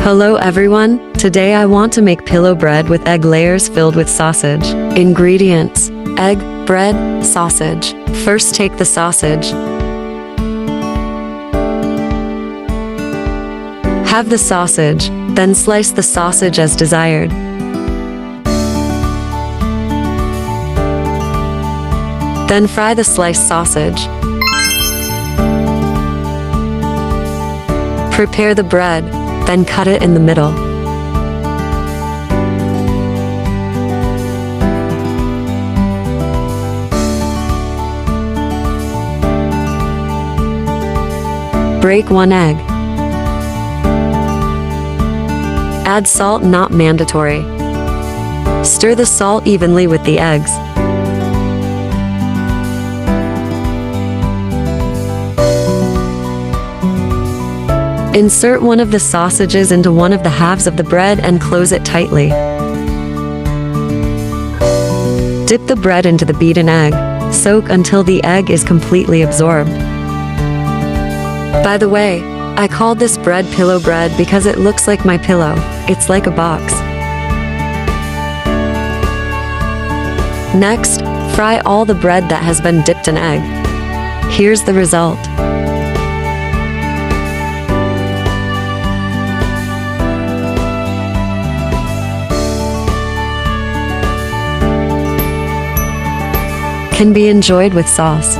Hello everyone, today I want to make pillow bread with egg layers filled with sausage. Ingredients: egg, bread, sausage. First take the sausage. Have the sausage, then slice the sausage as desired. Then fry the sliced sausage. Prepare the bread, then cut it in the middle. Break one egg. Add salt, not mandatory. Stir the salt evenly with the eggs. Insert one of the sausages into one of the halves of the bread and close it tightly. Dip the bread into the beaten egg. Soak until the egg is completely absorbed. By the way, I called this bread pillow bread because it looks like my pillow. It's like a box. Next, fry all the bread that has been dipped in egg. Here's the result. Can be enjoyed with sauce.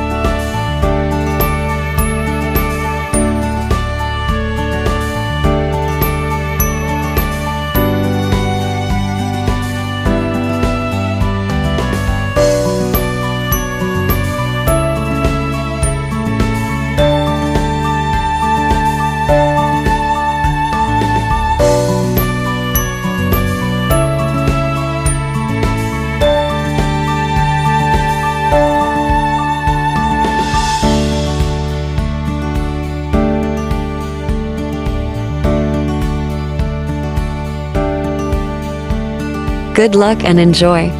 Good luck and enjoy!